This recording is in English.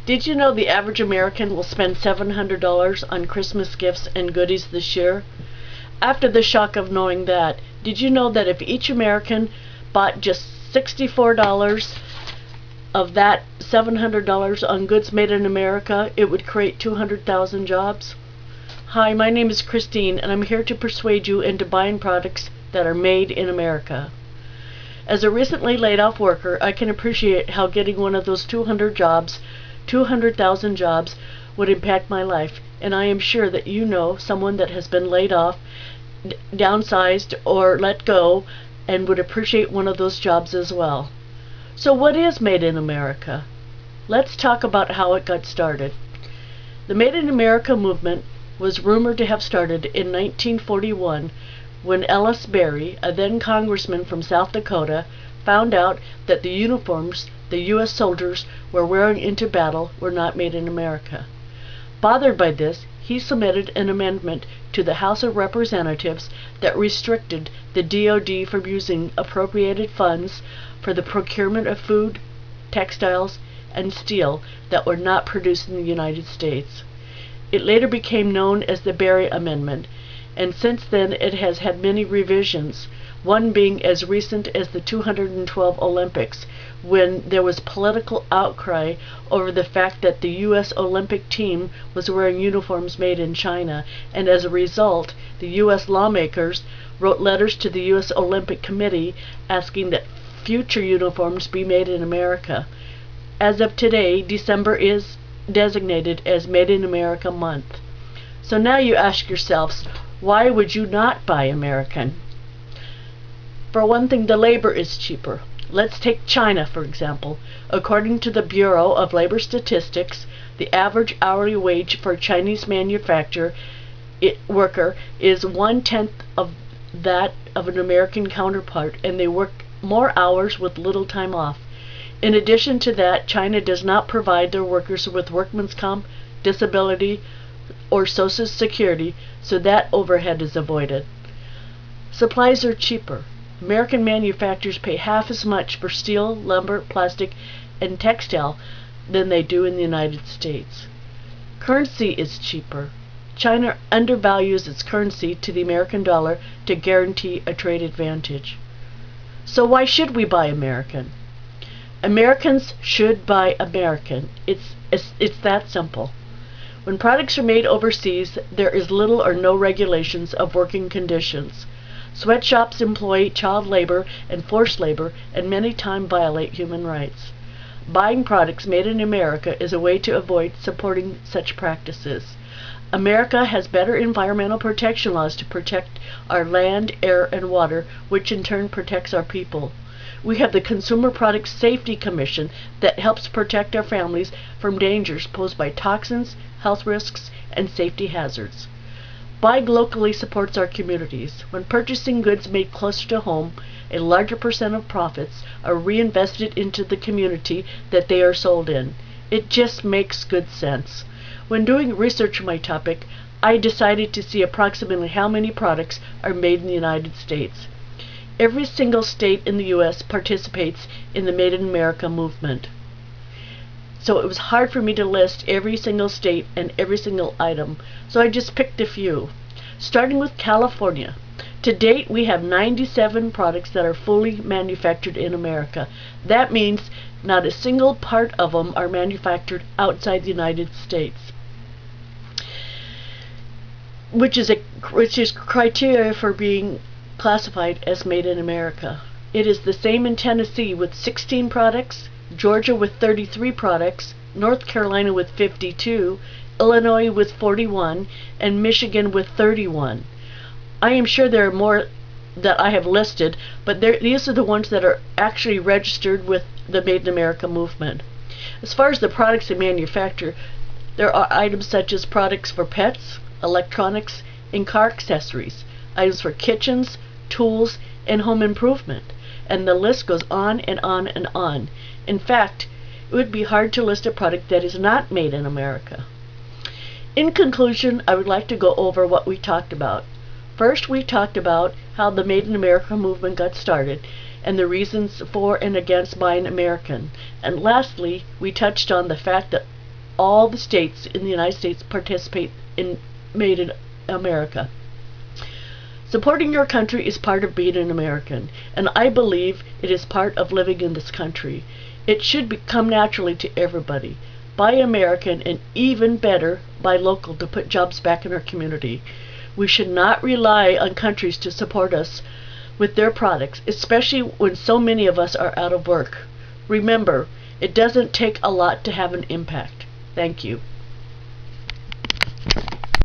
Did you know the average American will spend $700 on Christmas gifts and goodies this year? After the shock of knowing that, did you know that if each American bought just $64 of that $700 on goods made in America, it would create 200,000 jobs? Hi, my name is Christine, and I'm here to persuade you into buying products that are made in America. As a recently laid off worker, I can appreciate how getting one of those 200,000 jobs would impact my life, and I am sure that you know someone that has been laid off, downsized, or let go, and would appreciate one of those jobs as well. So what is Made in America? Let's talk about how it got started. The Made in America movement was rumored to have started in 1941 when Ellis Berry, a then congressman from South Dakota, found out that the uniforms the U.S. soldiers were wearing into battle were not made in America. Bothered by this, he submitted an amendment to the House of Representatives that restricted the DoD from using appropriated funds for the procurement of food, textiles, and steel that were not produced in the United States. It later became known as the Berry Amendment, and since then it has had many revisions, one being as recent as the 212 Olympics, when there was political outcry over the fact that the U.S. Olympic team was wearing uniforms made in China, and as a result, the U.S. lawmakers wrote letters to the U.S. Olympic Committee asking that future uniforms be made in America. As of today, December is designated as Made in America month. So now you ask yourselves, why would you not buy American? For one thing, the labor is cheaper. Let's take China, for example. According to the Bureau of Labor Statistics, the average hourly wage for a Chinese manufacturer worker is 1/10 of that of an American counterpart, and they work more hours with little time off. In addition to that, China does not provide their workers with workman's comp, disability, or Social Security, so that overhead is avoided. Supplies are cheaper. American manufacturers pay half as much for steel, lumber, plastic, and textile than they do in the United States. Currency is cheaper. China undervalues its currency to the American dollar to guarantee a trade advantage. So why should we buy American? Americans should buy American. It's that simple. When products are made overseas, there is little or no regulations of working conditions. Sweatshops employ child labor and forced labor and many times violate human rights. Buying products made in America is a way to avoid supporting such practices. America has better environmental protection laws to protect our land, air, and water, which in turn protects our people. We have the Consumer Product Safety Commission that helps protect our families from dangers posed by toxins, health risks, and safety hazards. Buying locally supports our communities. When purchasing goods made closer to home, a larger percent of profits are reinvested into the community that they are sold in. It just makes good sense. When doing research on my topic, I decided to see approximately how many products are made in the United States. Every single state in the U.S. participates in the Made in America movement. So it was hard for me to list every single state and every single item, so I just picked a few. Starting with California. To date, we have 97 products that are fully manufactured in America. That means not a single part of them are manufactured outside the United States, which is criteria for being classified as Made in America. It is the same in Tennessee with 16 products, Georgia with 33 products, North Carolina with 52, Illinois with 41, and Michigan with 31. I am sure there are more that I have listed, but these are the ones that are actually registered with the Made in America movement. As far as the products they manufacture, there are items such as products for pets, electronics, and car accessories, items for kitchens, tools, and home improvement, and the list goes on and on and on. In fact, it would be hard to list a product that is not made in America. In conclusion, I would like to go over what we talked about. First, we talked about how the Made in America movement got started and the reasons for and against buying American. And lastly, we touched on the fact that all the states in the United States participate in Made in America. Supporting your country is part of being an American, and I believe it is part of living in this country. It should come naturally to everybody. Buy American, and even better, buy local to put jobs back in our community. We should not rely on countries to support us with their products, especially when so many of us are out of work. Remember, it doesn't take a lot to have an impact. Thank you.